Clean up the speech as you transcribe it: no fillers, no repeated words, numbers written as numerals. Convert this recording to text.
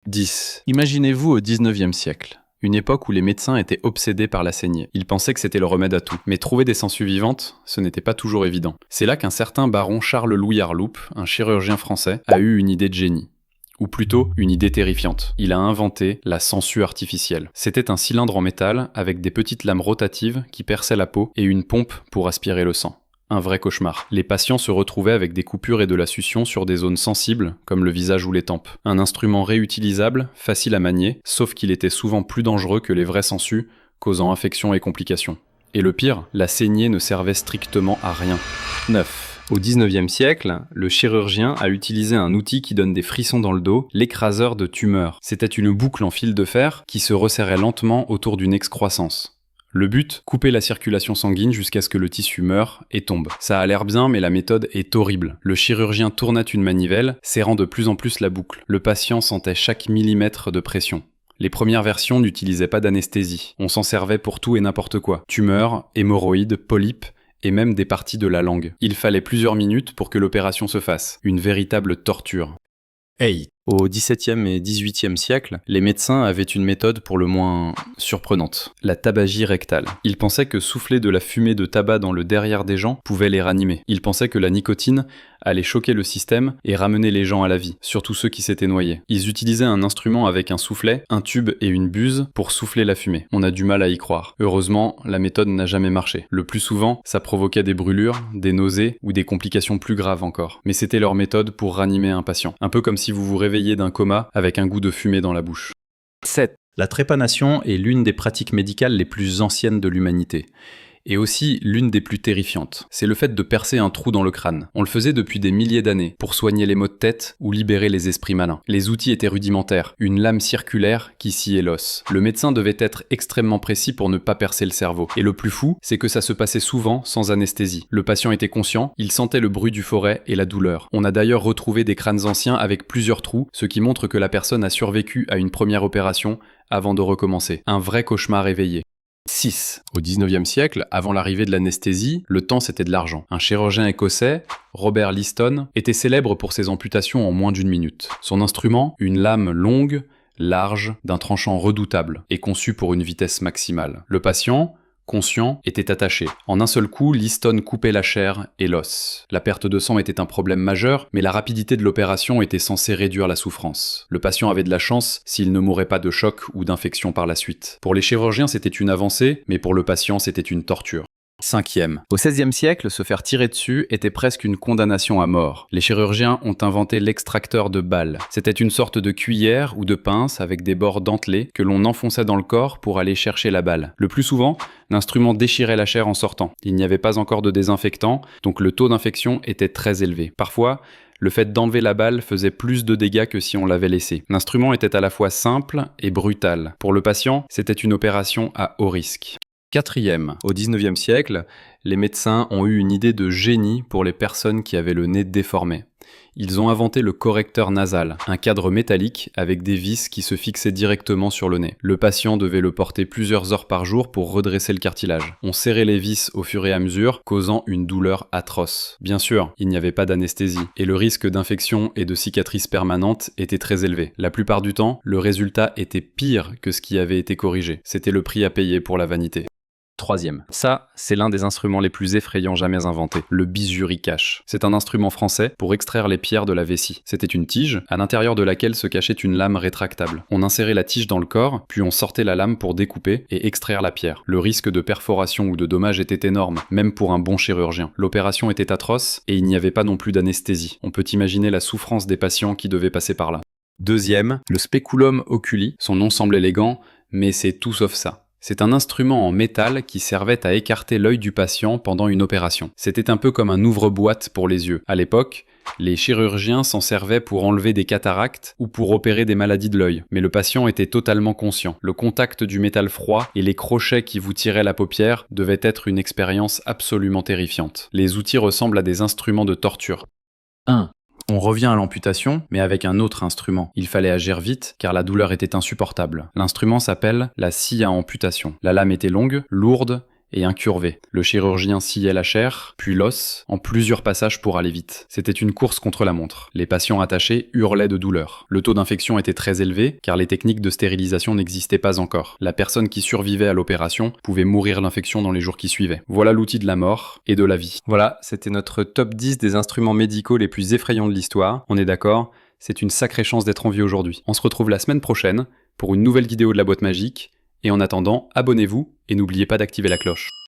10. Imaginez-vous au 19e siècle. Une époque où les médecins étaient obsédés par la saignée. Ils pensaient que c'était le remède à tout. Mais trouver des sangsues vivantes, ce n'était pas toujours évident. C'est là qu'un certain baron Charles-Louis Arloup, un chirurgien français, a eu une idée de génie. Ou plutôt, une idée terrifiante. Il a inventé la sangsue artificielle. C'était un cylindre en métal avec des petites lames rotatives qui perçaient la peau et une pompe pour aspirer le sang. Un vrai cauchemar. Les patients se retrouvaient avec des coupures et de la succion sur des zones sensibles, comme le visage ou les tempes. Un instrument réutilisable, facile à manier, sauf qu'il était souvent plus dangereux que les vraies sangsues, causant infections et complications. Et le pire, la saignée ne servait strictement à rien. 9. Au 19e siècle, le chirurgien a utilisé un outil qui donne des frissons dans le dos, l'écraseur de tumeurs. C'était une boucle en fil de fer qui se resserrait lentement autour d'une excroissance. Le but, couper la circulation sanguine jusqu'à ce que le tissu meure et tombe. Ça a l'air bien, mais la méthode est horrible. Le chirurgien tournait une manivelle, serrant de plus en plus la boucle. Le patient sentait chaque millimètre de pression. Les premières versions n'utilisaient pas d'anesthésie. On s'en servait pour tout et n'importe quoi. Tumeurs, hémorroïdes, polypes, et même des parties de la langue. Il fallait plusieurs minutes pour que l'opération se fasse. Une véritable torture. 8. Au XVIIe et XVIIIe siècle, les médecins avaient une méthode pour le moins surprenante, la tabagie rectale. Ils pensaient que souffler de la fumée de tabac dans le derrière des gens pouvait les ranimer. Ils pensaient que la nicotine allait choquer le système et ramener les gens à la vie, surtout ceux qui s'étaient noyés. Ils utilisaient un instrument avec un soufflet, un tube et une buse pour souffler la fumée. On a du mal à y croire. Heureusement, la méthode n'a jamais marché. Le plus souvent, ça provoquait des brûlures, des nausées ou des complications plus graves encore. Mais c'était leur méthode pour ranimer un patient. Un peu comme si vous vous réveillez d'un coma avec un goût de fumée dans la bouche. 7. La trépanation est l'une des pratiques médicales les plus anciennes de l'humanité. Et aussi l'une des plus terrifiantes. C'est le fait de percer un trou dans le crâne. On le faisait depuis des milliers d'années, pour soigner les maux de tête ou libérer les esprits malins. Les outils étaient rudimentaires, une lame circulaire qui sciait l'os. Le médecin devait être extrêmement précis pour ne pas percer le cerveau. Et le plus fou, c'est que ça se passait souvent sans anesthésie. Le patient était conscient, il sentait le bruit du forêt et la douleur. On a d'ailleurs retrouvé des crânes anciens avec plusieurs trous, ce qui montre que la personne a survécu à une première opération avant de recommencer. Un vrai cauchemar éveillé. 6. Au 19e siècle, avant l'arrivée de l'anesthésie, le temps c'était de l'argent. Un chirurgien écossais, Robert Liston, était célèbre pour ses amputations en moins d'une minute. Son instrument, une lame longue, large, d'un tranchant redoutable, et conçu pour une vitesse maximale. Le patient, conscient, était attaché. En un seul coup, Liston coupait la chair et l'os. La perte de sang était un problème majeur, mais la rapidité de l'opération était censée réduire la souffrance. Le patient avait de la chance s'il ne mourait pas de choc ou d'infection par la suite. Pour les chirurgiens, c'était une avancée, mais pour le patient, c'était une torture. 5e. Au XVIe siècle, se faire tirer dessus était presque une condamnation à mort. Les chirurgiens ont inventé l'extracteur de balles. C'était une sorte de cuillère ou de pince avec des bords dentelés que l'on enfonçait dans le corps pour aller chercher la balle. Le plus souvent, l'instrument déchirait la chair en sortant. Il n'y avait pas encore de désinfectant, donc le taux d'infection était très élevé. Parfois, le fait d'enlever la balle faisait plus de dégâts que si on l'avait laissé. L'instrument était à la fois simple et brutal. Pour le patient, c'était une opération à haut risque. 4e. Au 19e siècle, les médecins ont eu une idée de génie pour les personnes qui avaient le nez déformé. Ils ont inventé le correcteur nasal, un cadre métallique avec des vis qui se fixaient directement sur le nez. Le patient devait le porter plusieurs heures par jour pour redresser le cartilage. On serrait les vis au fur et à mesure, causant une douleur atroce. Bien sûr, il n'y avait pas d'anesthésie, et le risque d'infection et de cicatrices permanentes était très élevé. La plupart du temps, le résultat était pire que ce qui avait été corrigé. C'était le prix à payer pour la vanité. 3e. Ça, c'est l'un des instruments les plus effrayants jamais inventés, le bisuricage. C'est un instrument français pour extraire les pierres de la vessie. C'était une tige, à l'intérieur de laquelle se cachait une lame rétractable. On insérait la tige dans le corps, puis on sortait la lame pour découper et extraire la pierre. Le risque de perforation ou de dommage était énorme, même pour un bon chirurgien. L'opération était atroce et il n'y avait pas non plus d'anesthésie. On peut imaginer la souffrance des patients qui devaient passer par là. 2e, le speculum oculi. Son nom semble élégant, mais c'est tout sauf ça. C'est un instrument en métal qui servait à écarter l'œil du patient pendant une opération. C'était un peu comme un ouvre-boîte pour les yeux. À l'époque, les chirurgiens s'en servaient pour enlever des cataractes ou pour opérer des maladies de l'œil. Mais le patient était totalement conscient. Le contact du métal froid et les crochets qui vous tiraient la paupière devaient être une expérience absolument terrifiante. Les outils ressemblent à des instruments de torture. 1. On revient à l'amputation, mais avec un autre instrument. Il fallait agir vite, car la douleur était insupportable. L'instrument s'appelle la scie à amputation. La lame était longue, lourde et incurvé. Le chirurgien sciait la chair, puis l'os, en plusieurs passages pour aller vite. C'était une course contre la montre. Les patients attachés hurlaient de douleur. Le taux d'infection était très élevé, car les techniques de stérilisation n'existaient pas encore. La personne qui survivait à l'opération pouvait mourir d'infection dans les jours qui suivaient. Voilà l'outil de la mort et de la vie. Voilà, c'était notre top 10 des instruments médicaux les plus effrayants de l'histoire. On est d'accord, c'est une sacrée chance d'être en vie aujourd'hui. On se retrouve la semaine prochaine pour une nouvelle vidéo de la boîte magique. Et en attendant, abonnez-vous et n'oubliez pas d'activer la cloche.